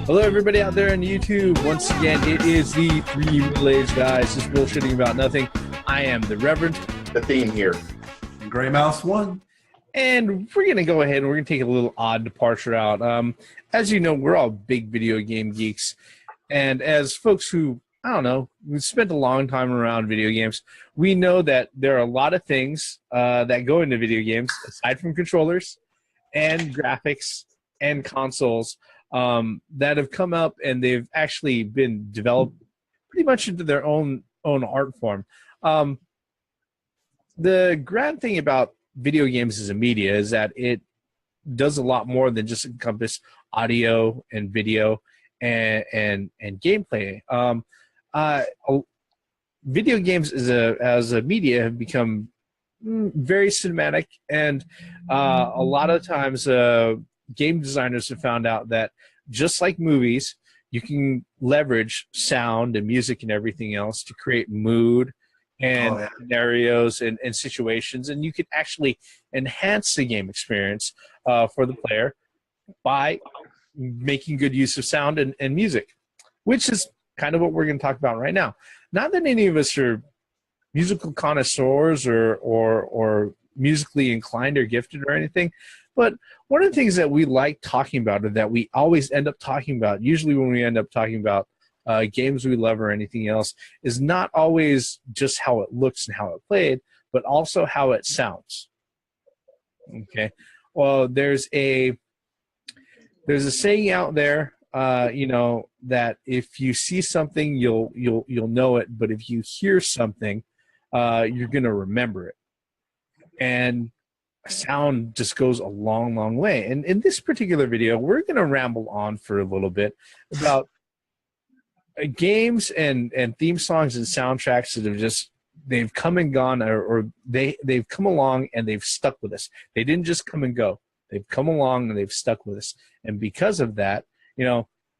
Hello, everybody out there on YouTube. Once again, it is the three middle-aged guys just bullshitting about nothing. I am the Reverend. The theme here. Gray Mouse 1. And we're going to go ahead and we're going to take a little odd departure out. As you know, we're all big video game geeks. And as folks who, I don't know, we've spent a long time around video games, we know that there are a lot of things that go into video games, aside from controllers and graphics and consoles, that have come up and they've actually been developed pretty much into their own art form. The grand thing about video games as a media is that it does a lot more than just encompass audio and video and gameplay. Video games as a media have become very cinematic, and a lot of times game designers have found out that just like movies, you can leverage sound and music and everything else to create mood and scenarios and situations, and you can actually enhance the game experience for the player by making good use of sound and music, which is kind of what we're going to talk about right now. Not that any of us are musical connoisseurs or musically inclined or gifted or anything, but one of the things that we like talking about, or that we always end up talking about, usually when we end up talking about games we love or anything else, is not always just how it looks and how it played, but also how it sounds. Okay. Well, there's a saying out there, that if you see something, you'll know it, but if you hear something, you're gonna remember it. And sound just goes a long, long way. And in this particular video, we're gonna ramble on for a little bit about games and theme songs and soundtracks that have just, they've come and gone, or they've come along and they've stuck with us. They didn't just come and go. They've come along and they've stuck with us. And because of that,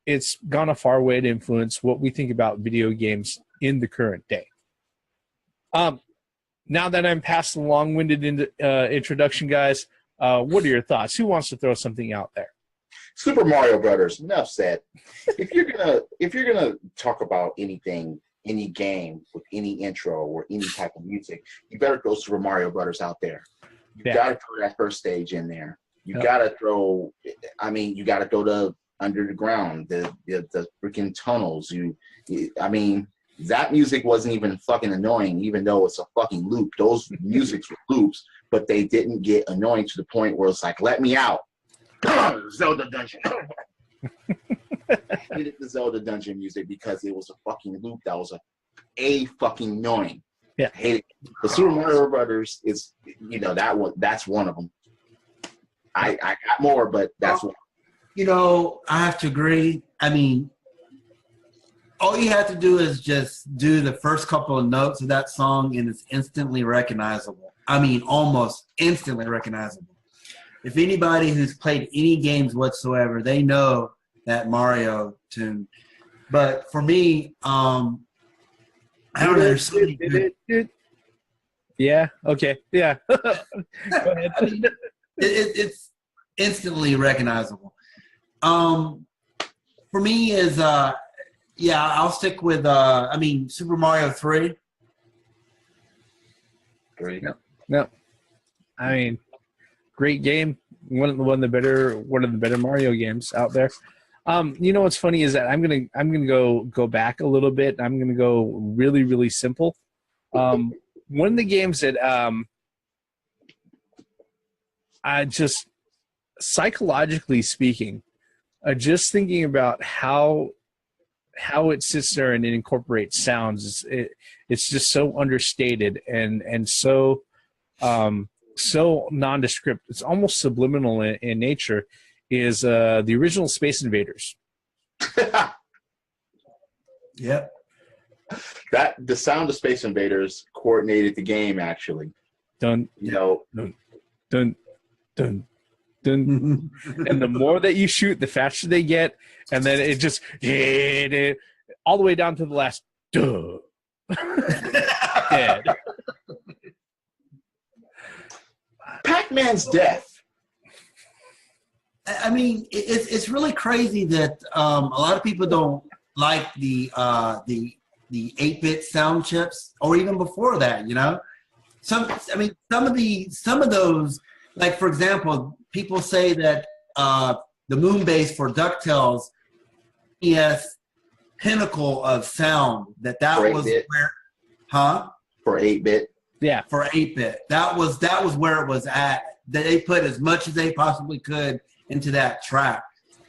it's gone a far way to influence what we think about video games in the current day. Now that I'm past the long-winded introduction, guys, what are your thoughts? Who wants to throw something out there? Super Mario Brothers. Enough said. If you're gonna talk about anything, any game with any intro or any type of music, you better throw Super Mario Brothers out there. You gotta throw that first stage in there. You gotta throw. You gotta throw the under the ground, the freaking tunnels. That music wasn't even fucking annoying, even though it's a fucking loop. Those musics were loops, but they didn't get annoying to the point where it's like, let me out. Zelda Dungeon. I hated the Zelda Dungeon music because it was a fucking loop that was a fucking annoying. Yeah. I hate it. The Super Mario Brothers is, that's one of them. I got more, but that's one. I have to agree. All you have to do is just do the first couple of notes of that song, and it's instantly recognizable. Almost instantly recognizable. If anybody who's played any games whatsoever, they know that Mario tune. But for me, I don't know. There's so many good... Yeah. Okay. Yeah. Go ahead. It's instantly recognizable. For me is I'll stick with Super Mario 3. Great. No. Great game. One of the better Mario games out there. What's funny is that I'm gonna go back a little bit. I'm gonna go really, really simple. One of the games that I just, psychologically speaking, just thinking about how it sits there and it incorporates sounds, it's just so understated and so nondescript. It's almost subliminal in nature. Is the original Space Invaders? Yep. The sound of Space Invaders coordinated the game, actually. Dun, dun, dun, dun, dun. And the more that you shoot, the faster they get, and then it just all the way down to the last. Duh. Dead. Pac-Man's death I mean, it's really crazy that a lot of people don't like the 8-bit sound chips, or even before that. You know, some of those, like for example, people say that the moon base for DuckTales, yes, pinnacle of sound, that was where, for 8-bit. Yeah, for 8-bit, that was where it was at. That they put as much as they possibly could into that track.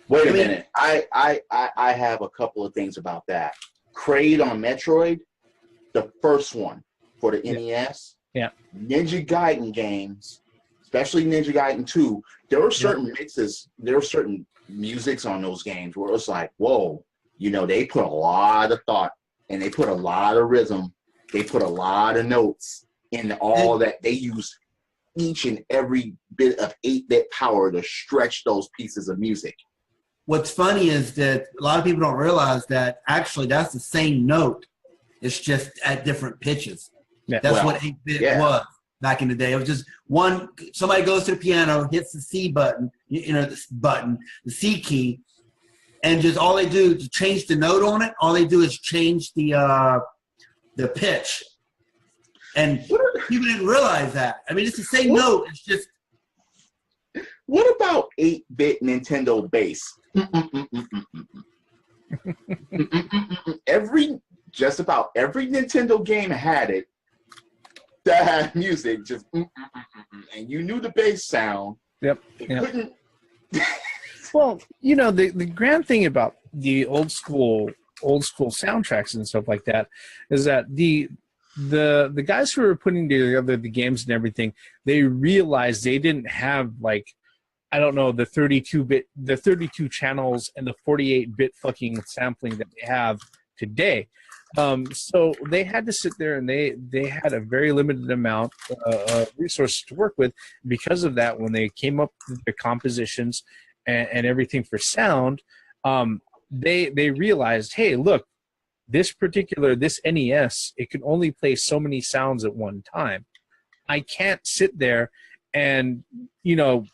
Wait a minute. I have a couple of things about that. Kraid on Metroid, the first one for the NES. Yeah. Ninja Gaiden games, especially Ninja Gaiden 2, there were certain mixes, there were certain musics on those games where it was like, whoa, you know, they put a lot of thought and they put a lot of rhythm, they put a lot of notes in all that. They used each and every bit of 8-bit power to stretch those pieces of music. What's funny is that a lot of people don't realize that actually that's the same note. It's just at different pitches. Yeah. That's what 8-bit was back in the day. It was just one, somebody goes to the piano, hits the C button, the C key, and just all they do to change the note on it, all they do is change the pitch. And people didn't realize that. I mean, it's the same note. It's just. What about 8-bit Nintendo bass? Just about every Nintendo game had it that had music, just and you knew the bass sound. Yep. Couldn't. Well, you know, the grand thing about the old school soundtracks and stuff like that is that the guys who were putting together the games and everything, they realized they didn't have, like, I don't know, the 32 channels and the 48-bit fucking sampling that they have today. So they had to sit there and they had a very limited amount of resources to work with. Because of that, when they came up with the compositions and everything for sound, they realized, hey, look, this NES, it can only play so many sounds at one time. I can't sit there and, you know,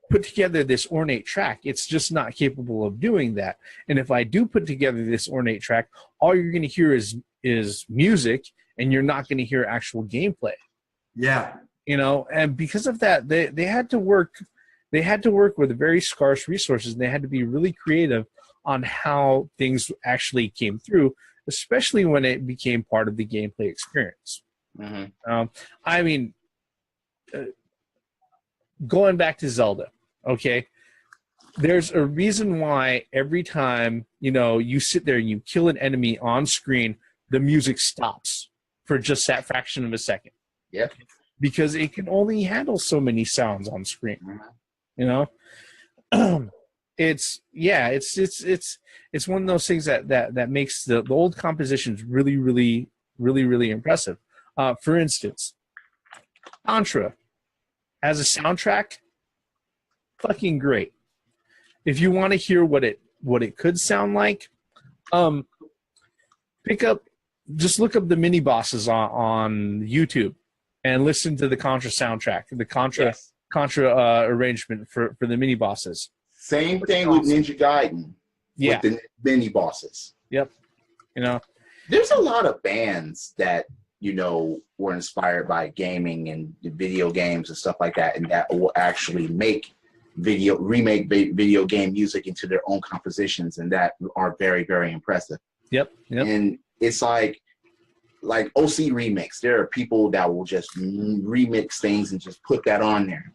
put together this ornate track. It's just not capable of doing that. And if I do put together this ornate track, all you're going to hear is music, and you're not going to hear actual gameplay. Yeah. You know, and because of that, they had to work with very scarce resources, and they had to be really creative on how things actually came through, especially when it became part of the gameplay experience. Mm-hmm. I mean, going back to Zelda, okay, there's a reason why every time, you know, you sit there and you kill an enemy on screen, the music stops for just that fraction of a second. Yeah. Because it can only handle so many sounds on screen. Mm-hmm. You know? It's one of those things that makes the old compositions really, really, really, really impressive. For instance, Contra as a soundtrack, fucking great. If you want to hear what it could sound like, just look up the mini bosses on YouTube and listen to the Contra soundtrack, the Contra arrangement for the mini bosses. Same thing with Ninja Gaiden. Yeah. With the mini bosses. Yep. You know, there's a lot of bands that, you know, were inspired by gaming and video games and stuff like that, and that will actually remake video game music into their own compositions, and that are very, very impressive. Yep. And it's like OC Remix. There are people that will just remix things and just put that on there.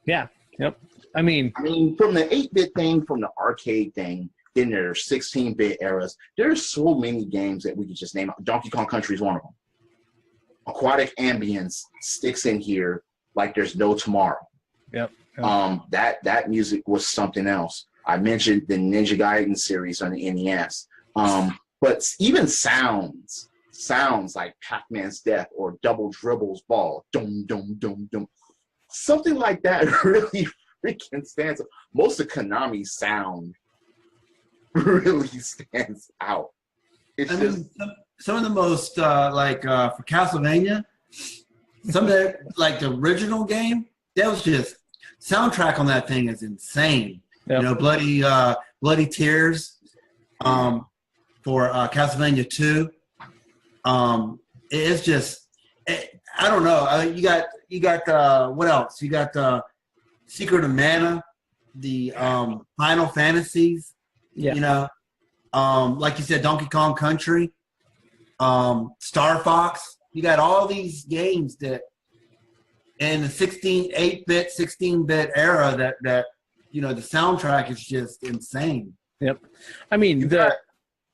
Yeah. Yep. I mean, from the 8-bit thing, from the arcade thing, then there's 16-bit eras. There's so many games that we could just name. Donkey Kong Country is one of them. Aquatic Ambience sticks in here like there's no tomorrow. Yep. That music was something else. I mentioned the Ninja Gaiden series on the NES. But even sounds like Pac-Man's Death or Double Dribble's Ball, dum dum dum dum, something like that really freaking stands out. Most of Konami's sound really stands out. Some of the most for Castlevania, some of the the original game, that was just soundtrack on that thing is insane. Yep. You know, Bloody Tears for Castlevania 2. It's just, I don't know. You got what else? You got Secret of Mana, the Final Fantasies. Yeah. You know, like you said, Donkey Kong Country, Star Fox. You got all these games that in the 8-bit, 16-bit era that you know, the soundtrack is just insane. Yep. I mean,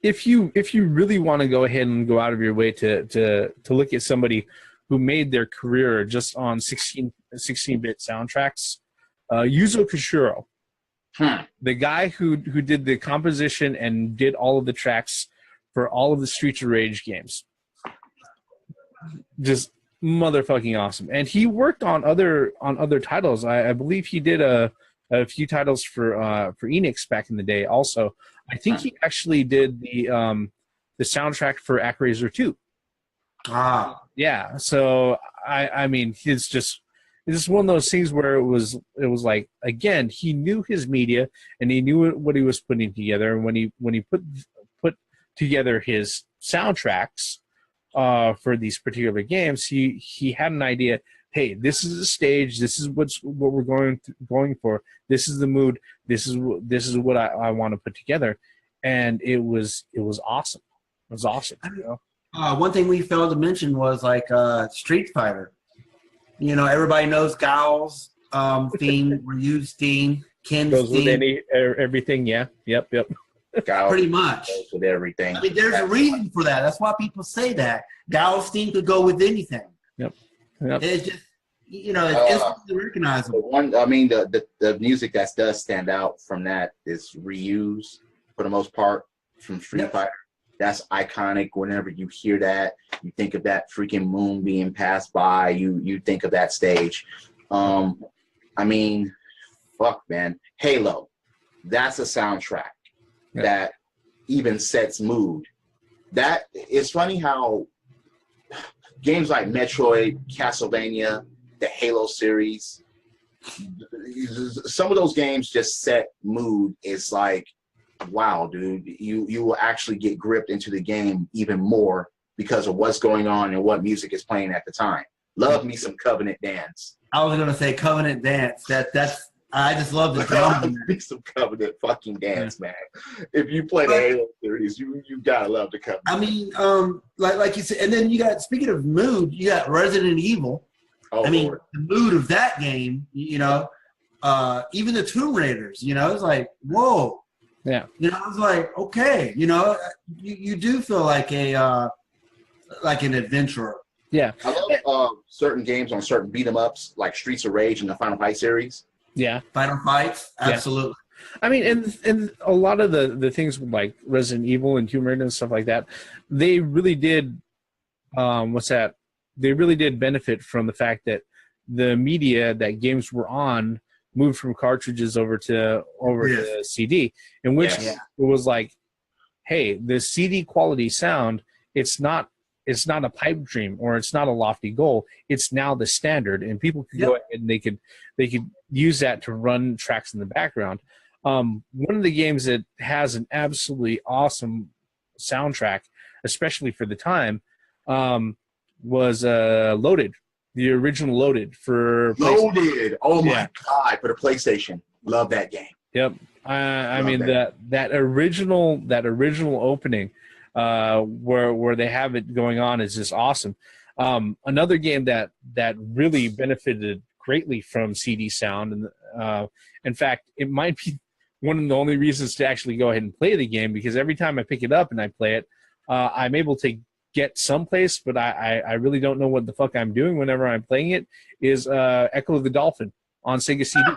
if you really want to go ahead and go out of your way to look at somebody who made their career just on 16-bit soundtracks, Yuzo Koshiro, the guy who did the composition and did all of the tracks for all of the Streets of Rage games, just motherfucking awesome. And he worked on other titles. I believe he did a few titles for Enix back in the day. Also, I think he actually did the soundtrack for ActRaiser 2. Yeah. So I mean, it's just one of those things where it was like, again, he knew his media and he knew what he was putting together. And when he put together his soundtracks for these particular games, he had an idea. Hey, this is the stage. This is what we're going for. This is the mood. This is what I want to put together, and it was awesome. It was awesome. You know? One thing we failed to mention was like Street Fighter. You know, everybody knows Gao's theme, Ryu's theme, Ken's goes theme. with everything. Yeah. Yep. Gao Pretty much goes with everything. I mean, there's a reason for that. That's why people say that Gao's theme could go with anything. Yep. It's just, you know, it's instantly recognizable. The music that does stand out from that is Ryu's, for the most part, from Street Fighter. That's iconic. Whenever you hear that, you think of that freaking moon being passed by. You think of that stage. I mean, fuck, man. Halo. That's a soundtrack that even sets mood. That it's funny how games like Metroid, Castlevania, the Halo series, some of those games just set mood. It's like, wow, dude, you will actually get gripped into the game even more because of what's going on and what music is playing at the time. Love me some Covenant Dance. I was gonna say Covenant Dance. That's I just love the Love drum. me some Covenant fucking dance, man. If you play the Halo series, you gotta love the Covenant. I mean, like you said, and then you got, speaking of mood, you got Resident Evil. Oh, I mean, Lord. the mood of that game, you know, even the Tomb Raiders, you know, it's like, whoa. Yeah. You know, I was like, okay, you know, you do feel like like an adventurer. Yeah. I love certain games on certain beat 'em ups like Streets of Rage and the Final Fight series. Yeah. Final Fights, absolutely. I mean, and a lot of the things like Resident Evil and Tomb Raider and stuff like that, they really did, They really did benefit from the fact that the media that games were on moved from cartridges over to CD, in which it was like, hey, the CD quality sound, it's not a pipe dream or it's not a lofty goal. It's now the standard, and people could go ahead and they could use that to run tracks in the background. One of the games that has an absolutely awesome soundtrack, especially for the time, was Loaded, the original Loaded for Loaded. Oh my God, for the PlayStation. Love that game. Yep. I mean that original opening where they have it going on is just awesome. Another game that really benefited greatly from CD sound, and in fact, it might be one of the only reasons to actually go ahead and play the game, because every time I pick it up and I play it, I'm able to get someplace, but I really don't know what the fuck I'm doing whenever I'm playing it, is Echo the Dolphin on Sega CD.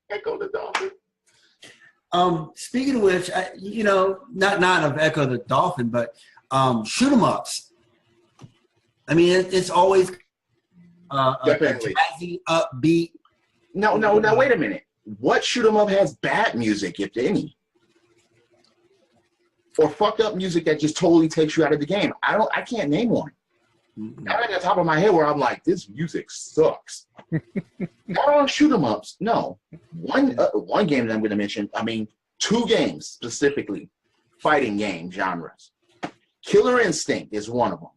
Echo the Dolphin. Speaking of which, you know, not of Echo the Dolphin, but shoot 'em ups. I mean, it's always Definitely. a jazzy, upbeat. No, wait a minute. What shoot 'em up has bad music, if any? Or fucked up music that just totally takes you out of the game? I can't name one. Not at the top of my head where I'm like, this music sucks. Not on shoot 'em ups. No. One game that I'm going to mention, I mean, 2 games specifically, fighting game genres. Killer Instinct is one of them.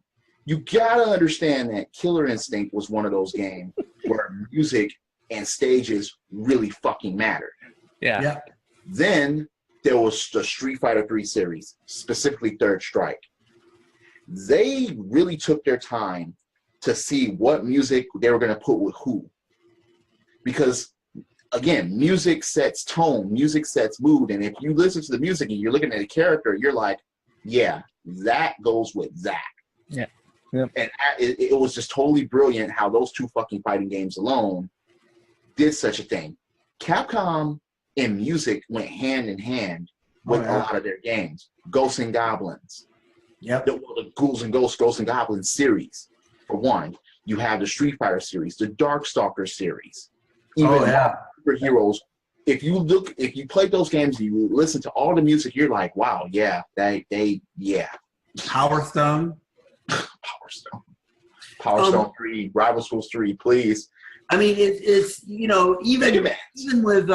You got to understand that Killer Instinct was one of those games where music and stages really fucking mattered. Yeah. Then there was the Street Fighter 3 series, specifically Third Strike. They really took their time to see what music they were going to put with who. Because, again, music sets tone, music sets mood, and if you listen to the music and you're looking at a character, you're like, yeah, that goes with that. Yeah. Yep. And it was just totally brilliant how those 2 fucking fighting games alone did such a thing. Capcom and music went hand in hand with a lot of their games. Ghosts and Goblins. Yep. The Ghouls and Ghosts, Ghosts and Goblins series, for one. You have the Street Fighter series, the Darkstalker series. Even superheroes. If you play those games, you listen to all the music, you're like, wow, yeah, Power Stone. Power Stone 3, Rival Schools 3, please. I mean, it's even with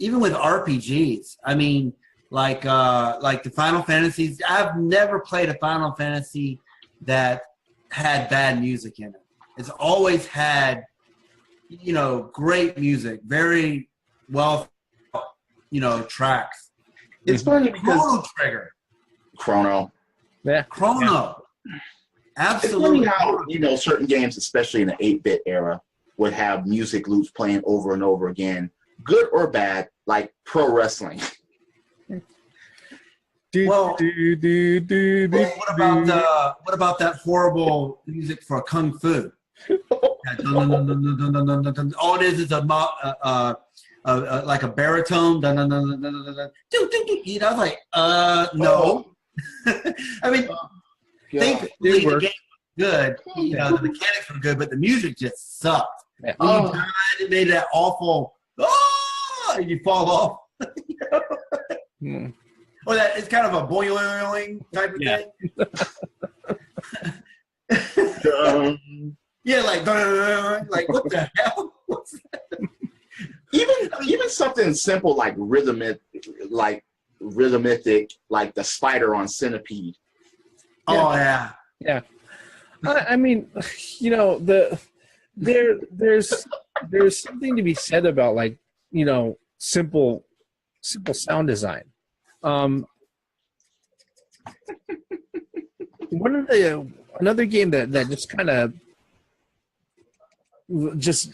RPGs. I mean, like the Final Fantasies. I've never played a Final Fantasy that had bad music in it. It's always had, great music, very well, tracks. It's funny because Chrono. Yeah. Chrono. Absolutely. It's funny how, certain games, especially in the 8-bit era, would have music loops playing over and over again, good or bad, like pro wrestling. What about that horrible music for Kung Fu? All it is like a baritone. I was like, no. I mean, thankfully the game was good. The mechanics were good, but the music just sucked. Yeah. It made that awful, and you fall off. Or that it's kind of a boing type of thing. Like what the hell? What's that? Even something simple like rhythmic, like the spider on Centipede. Yeah. I mean, there's something to be said about simple sound design. Another game that just kind of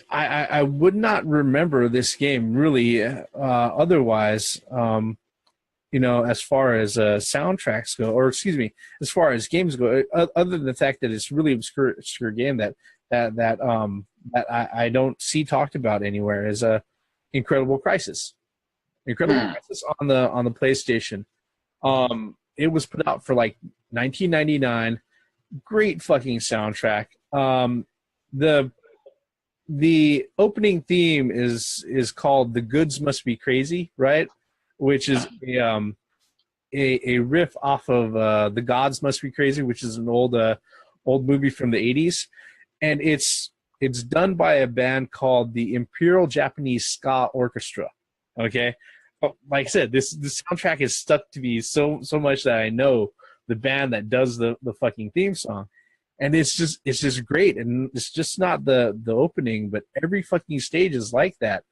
I would not remember this game really otherwise, as far as soundtracks go, or excuse me, as far as games go, other than the fact that it's really obscure game that I don't see talked about anywhere, is Incredible Crisis. Crisis on the PlayStation. It was put out for like $19.99. Great fucking soundtrack. The opening theme is called "The Goods Must Be Crazy," right? Which is a riff off of "The Gods Must Be Crazy," which is an old movie from the 80s, and it's done by a band called the Imperial Japanese Ska Orchestra. Okay. Like I said, this soundtrack is stuck to me so much that I know the band that does the fucking theme song, and it's just great. And it's just not the opening, but every fucking stage is like that.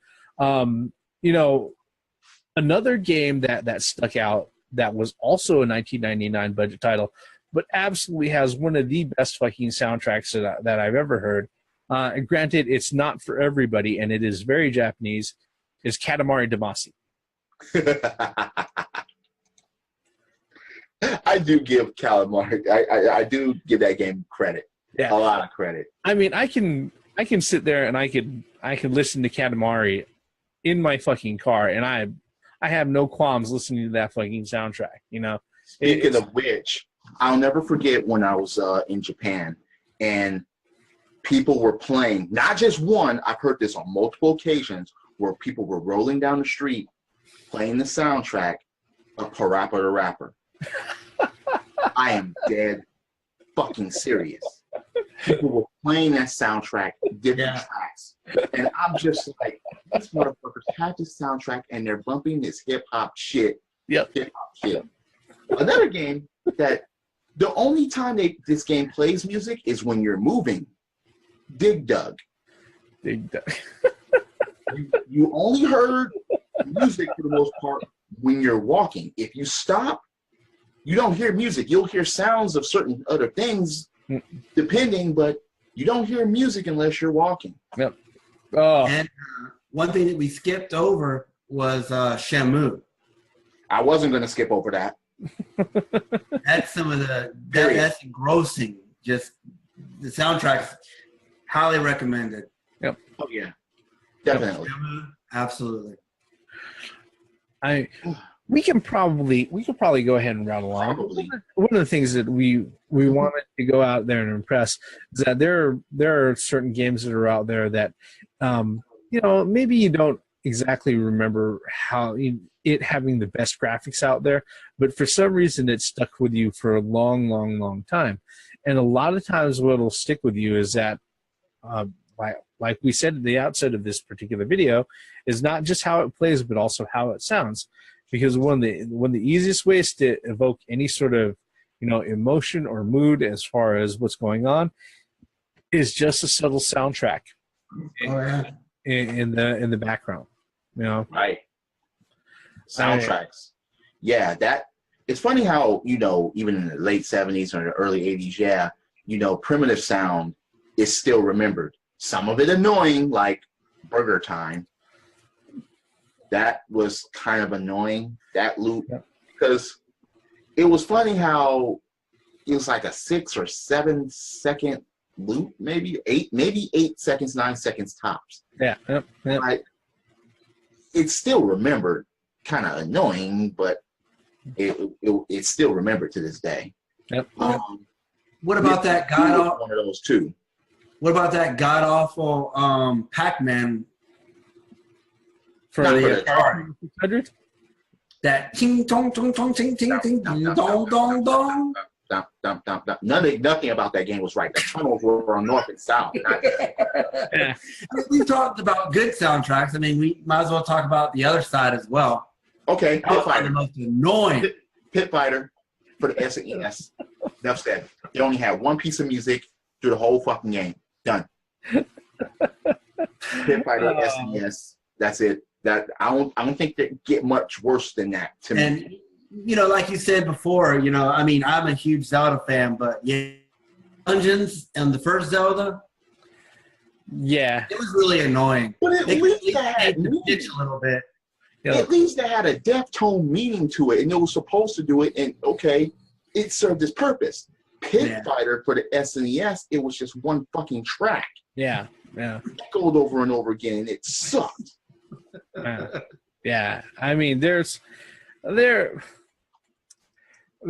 Another game that stuck out that was also a 1999 budget title, but absolutely has one of the best fucking soundtracks that I've ever heard. And granted, it's not for everybody, and it is very Japanese. Is Katamari Damacy. I do give Calamari. I do give that game credit. Yeah. A lot of credit. I mean, I can sit there and I can listen to Katamari in my fucking car, and I have no qualms listening to that fucking soundtrack. Speaking of which, I'll never forget when I was in Japan and people were playing, not just one. I've heard this on multiple occasions where people were rolling down the street playing the soundtrack of Parappa the Rapper. I am dead fucking serious. people were playing that soundtrack, different tracks. And I'm just like, these motherfuckers had this soundtrack and they're bumping this hip hop shit. Yep. Hip hop shit. Another game that the only time this game plays music is when you're moving. Dig Dug. Dig Dug. You only heard music for the most part when you're walking. If you stop, you don't hear music. You'll hear sounds of certain other things, depending, but you don't hear music unless you're walking. Yep. Oh. And one thing that we skipped over was Shamu. I wasn't going to skip over that. That's some of that's engrossing. Just the soundtrack's highly recommended. Yep. Oh yeah, definitely. Absolutely. We could probably go ahead and round along. Probably. One of the things that we wanted to go out there and impress is that there are certain games that are out there that maybe you don't exactly remember how it having the best graphics out there, but for some reason it stuck with you for a long time. And a lot of times what'll stick with you is that like we said at the outset of this particular video, is not just how it plays but also how it sounds. Because one of the easiest ways to evoke any sort of emotion or mood as far as what's going on is just a subtle soundtrack in the background. Right. Soundtracks. Yeah, that it's funny how, even in the late 70s or the early 80s, primitive sound is still remembered. Some of it annoying, like Burger Time. That was kind of annoying, that loop, because it was funny how it was like a 6 or 7 second loop, maybe 8 seconds, 9 seconds tops. Yeah. Yep. Like, it's still remembered, kind of annoying, but it's still remembered to this day. Yep. What about that god awful? One of those too. What about that god awful Pac-Man? For the Atari 600? That ting tong tong tong ting ting ting dong dong dong. Nothing about that game was right. The tunnels were on north and south. Yeah. We talked about good soundtracks. I mean, we might as well talk about the other side as well. Okay, Pit Fighter. The most annoying. Pit Fighter for the SNES. Enough said. They only had one piece of music through the whole fucking game. Done. Pit Fighter SNES. That's it. That I don't think they get much worse than that to me. And like you said before, I mean, I'm a huge Zelda fan, but Dungeons and the first Zelda, yeah, it was really annoying. But at least they had pitch a little bit. Yeah. At least they had a deftone meaning to it, and it was supposed to do it. And okay, it served its purpose. Pit Fighter for the SNES, it was just one fucking track. Yeah. Echoed over and over again, and it sucked. Yeah, I mean, there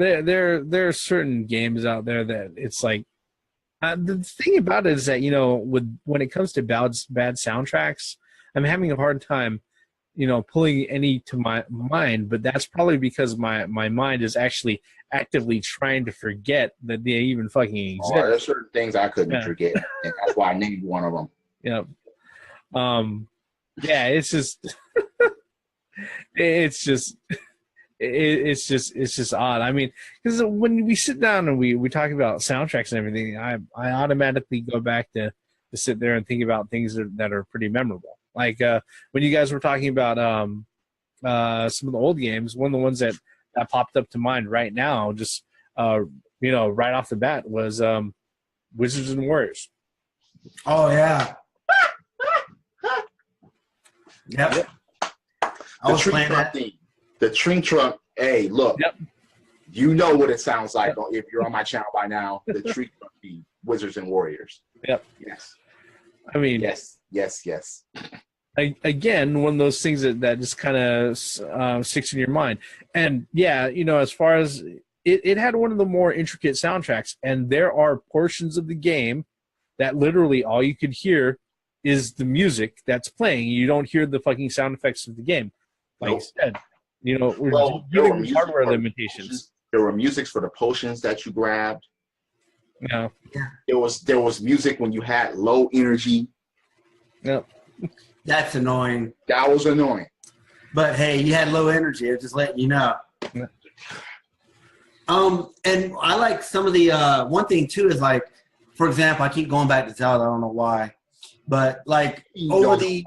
are certain games out there that it's like the thing about it is that when it comes to bad soundtracks, I'm having a hard time pulling any to my mind, but that's probably because my mind is actually actively trying to forget that they even fucking exist. Oh, there's certain things I couldn't forget, and that's why I named one of them. Yeah, it's just it's just odd. I mean, because when we sit down and we talk about soundtracks and everything, I automatically go back to sit there and think about things that are pretty memorable. Like when you guys were talking about some of the old games, one of the ones that popped up to mind right now, just right off the bat, was Wizards and Warriors. Oh yeah. Yep. I was playing that. The tree trunk. Hey, look. Yep. You know what it sounds like if you're on my channel by now. The tree trunk, the Wizards and Warriors. Yep. Yes. I mean. Yes. Again, one of those things that just kind of sticks in your mind. And yeah, as far as it had one of the more intricate soundtracks, and there are portions of the game that literally all you could hear is the music that's playing. You don't hear the fucking sound effects of the game. Like I said, we're dealing with hardware limitations. There were musics for the potions that you grabbed. No. There was music when you had low energy. No. That's annoying. That was annoying. But hey, you had low energy. I'm just letting you know. Yeah. And I like some of the one thing too is like, for example, I keep going back to Zelda. I don't know why, but like over the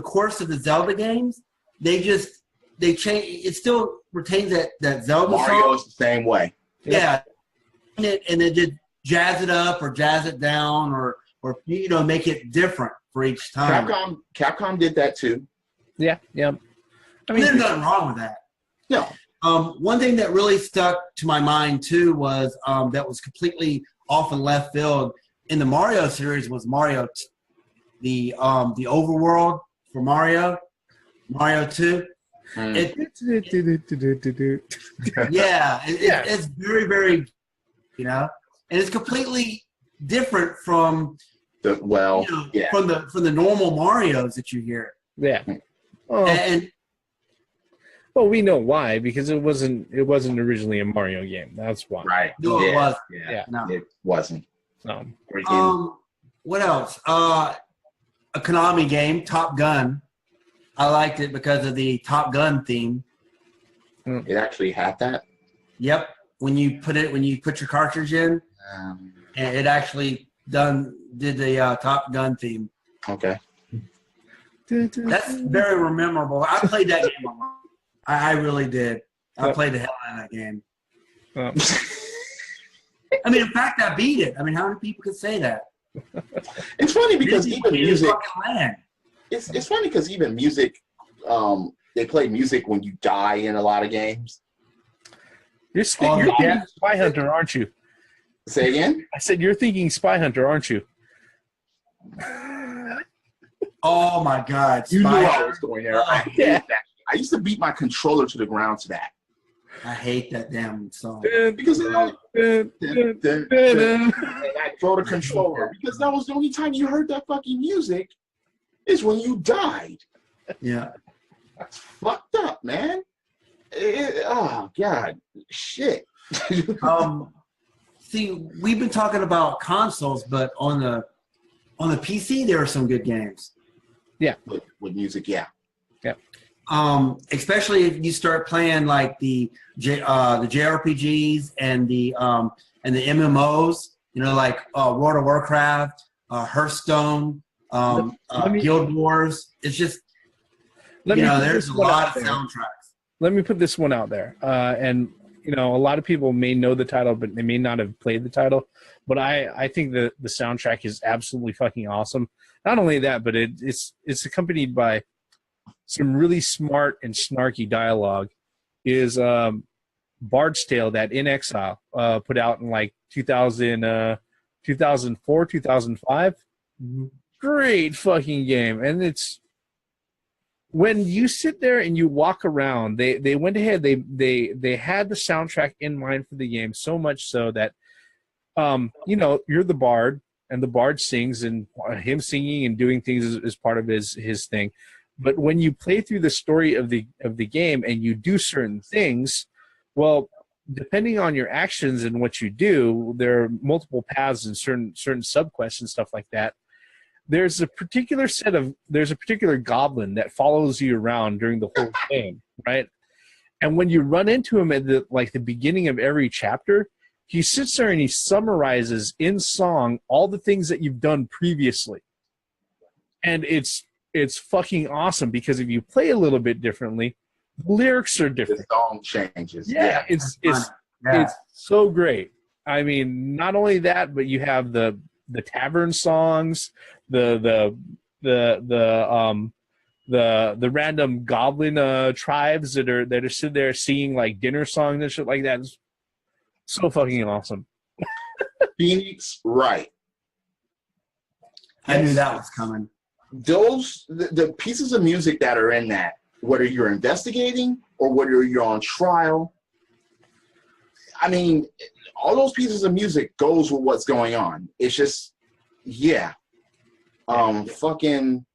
course of the Zelda games, they change. It still retains that Zelda Mario song. is the same way. Yeah, and then just jazz it up or jazz it down or make it different for each time. Capcom did that too. Yeah. I mean, there's nothing wrong with that. No. One thing that really stuck to my mind too was that was completely off in left field in the Mario series was Mario, the overworld for Mario 2. It's very, very, and it's completely different from from the normal Marios that you hear. Yeah. Well, we know why, because it wasn't originally a Mario game. That's why. Right. No, it wasn't. Yeah. No. It wasn't. What else? A Konami game, Top Gun. I liked it because of the Top Gun theme. It actually had that? Yep. When you put your cartridge in, and it actually did the Top Gun theme. Okay. That's very memorable. I played that game a lot. I really did. I played the hell out of that game. I mean, in fact, I beat it. I mean, how many people could say that? It's funny because even music. It's funny because even music, they play music when you die in a lot of games. You're thinking Spy Hunter, aren't you? Say again? I said you're thinking Spy Hunter, aren't you? Oh my God! You knew I was going there. I hate that. I used to beat my controller to the ground to that. I hate that damn song. Because and I throw the controller because that was the only time you heard that fucking music is when you died. Yeah. That's fucked up, man. Oh God, shit. See, we've been talking about consoles, but on the PC there are some good games. Yeah. With music, yeah. Yeah. Especially if you start playing like the JRPGs and the MMOs, like World of Warcraft, Hearthstone, Guild Wars. It's just there's a lot of soundtracks. Let me put this one out there, and a lot of people may know the title, but they may not have played the title. But I think the soundtrack is absolutely fucking awesome. Not only that, but it's accompanied by some really smart and snarky dialogue. Is Bard's Tale that In Exile put out in like 2004, 2005. Mm-hmm. Great fucking game. And it's when you sit there and you walk around, they went ahead, they had the soundtrack in mind for the game, so much so that you're the bard and the bard sings, and him singing and doing things is part of his thing. But when you play through the story of the game and you do certain things, well, depending on your actions and what you do, there are multiple paths and certain subquests and stuff like that. There's a particular goblin that follows you around during the whole game, right? And when you run into him at the beginning of every chapter, he sits there and he summarizes in song all the things that you've done previously. And it's fucking awesome because if you play a little bit differently, the lyrics are different. The song changes. Yeah, it's so great. I mean, not only that, but you have the tavern songs, the random goblin tribes that are sitting there singing like dinner songs and shit like that. It's so fucking awesome. Phoenix, right? I knew that was coming. The pieces of music that are in that, whether you're investigating or whether you're on trial, I mean, all those pieces of music goes with what's going on. It's just, yeah. Fucking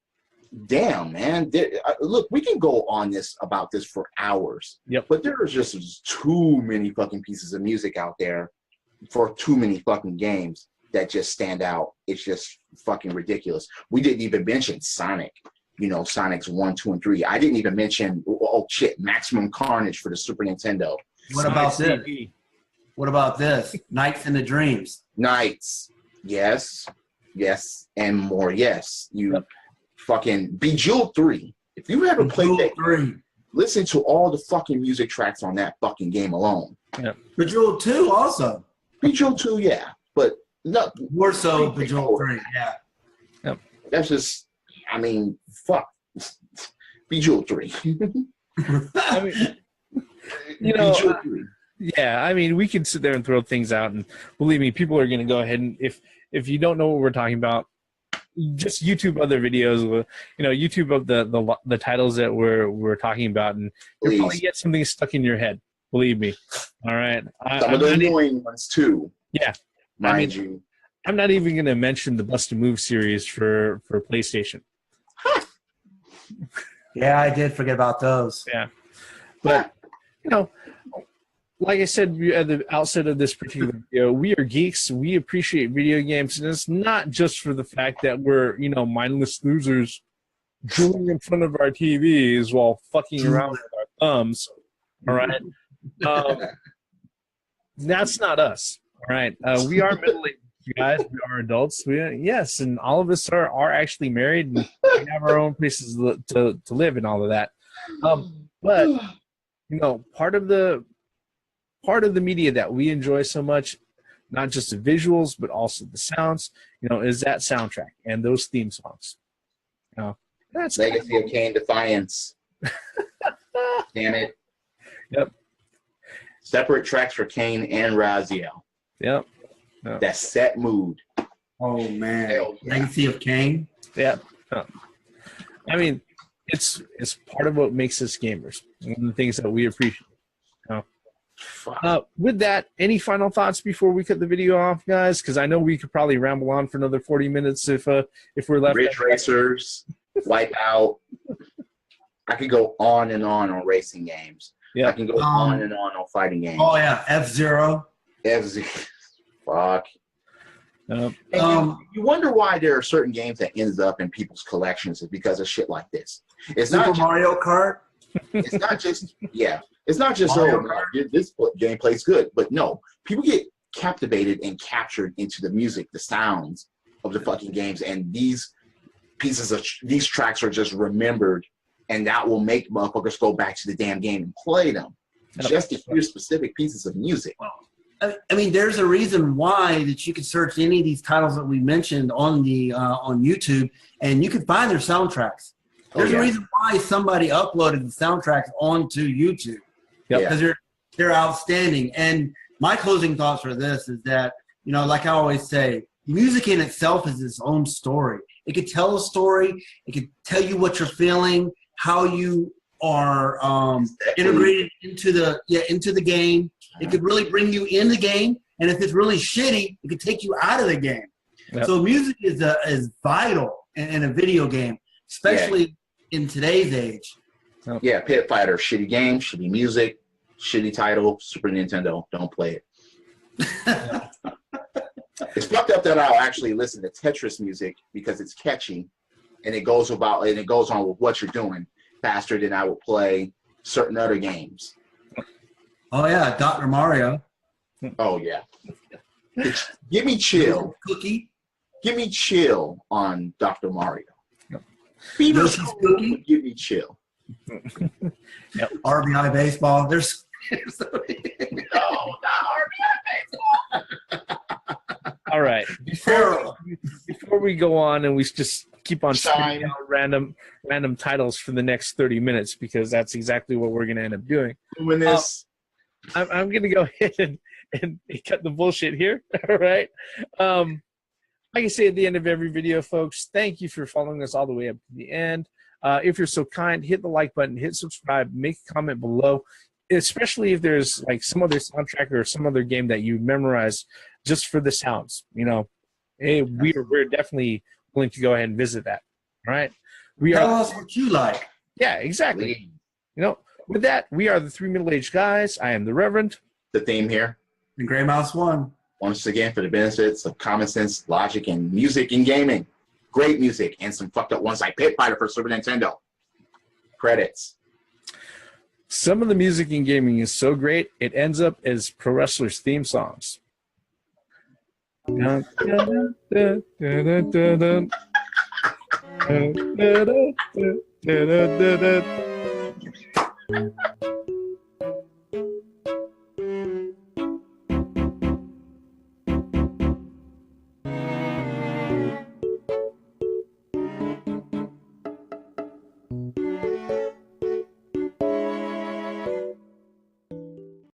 damn, man. Look, we can go on about this for hours. Yep. But there are just too many fucking pieces of music out there for too many fucking games that just stand out. It's just fucking ridiculous. We didn't even mention Sonic. You know, Sonic's 1, 2, and 3. I didn't even mention, oh shit, Maximum Carnage for the Super Nintendo. What about this? What about this? Nights in the Dreams. Nights. Yes. Yes. And more yes. You fucking Bejeweled 3. If you haven't played that 3, listen to all the fucking music tracks on that fucking game alone. Yeah. Bejeweled 2 also. Bejeweled 2, yeah. But no. More so Bejeweled 3, yeah. Yep. That's just, I mean, fuck. Bejeweled 3. I mean, you know, yeah, I mean, we can sit there and throw things out, and believe me, people are going to go ahead and if you don't know what we're talking about, just YouTube other videos. You know, YouTube of the titles that we're talking about, and you'll probably get something stuck in your head. Believe me. All right. Some of the annoying ones too. Yeah, mind you. I'm not even going to mention the Bust a Move series for PlayStation. Yeah, I did forget about those. Yeah, but you know, like I said at the outset of this particular video, we are geeks. We appreciate video games, and it's not just for the fact that we're, you know, mindless losers drooling in front of our TVs while fucking around with our thumbs. All right, that's not us. All right, we are middle-aged guys. We are adults. Yes, and all of us are actually married, and we have our own places to live and all of that. But you know, part of the media that we enjoy so much, not just the visuals but also the sounds, you know, is that soundtrack and those theme songs. You know, that's Legacy of Kain Defiance. Damn it. Yep. Separate tracks for Kain and Raziel. Yep. That set mood. Oh man. Yeah. Legacy of Kain. Yeah. I mean, it's part of what makes us gamers. One of the things that we appreciate. With that, any final thoughts before we cut the video off, guys? Because I know we could probably ramble on for another 40 minutes if we're left. Ridge Racers, Wipeout. I could go on and on racing games. Yeah. I can go on and on fighting games. Oh yeah, F-Zero. F-Zero. Fuck. Yep. You wonder why there are certain games that ends up in people's collections is because of shit like this. It's Super not Mario Kart. It's not just It's not just this game plays good, but no, people get captivated and captured into the music, the sounds of the fucking games, and these tracks are just remembered, and that will make motherfuckers go back to the damn game and play them just to hear specific pieces of music. I mean, there's a reason why that you can search any of these titles that we mentioned on the on YouTube, and you can find their soundtracks. There's a reason why somebody uploaded the soundtracks onto YouTube. Because they're outstanding. And my closing thoughts for this is that, you know, like I always say, music in itself is its own story. It could tell a story. It could tell you what you're feeling, how you are integrated into the game. It could really bring you in the game. And if it's really shitty, it could take you out of the game. Yep. So music is vital in a video game, especially in today's age. Yeah, Pit Fighter, shitty game, shitty music, shitty title, Super Nintendo, don't play it. It's fucked up that I'll actually listen to Tetris music because it's catchy and it goes on with what you're doing faster than I would play certain other games. Oh yeah, Dr. Mario. Oh yeah. Give me chill. Cookie. Give me chill on Dr. Mario. Yoshi's Cookie. Give me chill. Yep. RBI baseball. There's no, not RBI baseball. All right. Before we go on and we just keep on spitting out random titles for the next 30 minutes because that's exactly what we're going to end up doing. When this, I'm going to go ahead and cut the bullshit here. All right. Like I say at the end of every video, folks, thank you for following us all the way up to the end. If you're so kind, hit the like button, hit subscribe, make a comment below, especially if there's like some other soundtrack or some other game that you memorize just for the sounds. You know, hey, we're definitely willing to go ahead and visit that. All right. We Tell are. us what you like. Yeah, exactly. You know, with that, we are the three middle-aged guys. I am the Reverend. The theme here, And Gray Mouse 1. once again, for the benefits of common sense, logic, and music and gaming. Great music and some fucked up ones like Pit Fighter for Super Nintendo. Credits. Some of the music in gaming is so great, it ends up as pro wrestlers' theme songs. Dun, dun, dun, dun, dun, dun, dun, dun, dun, dun, dun, dun, dun.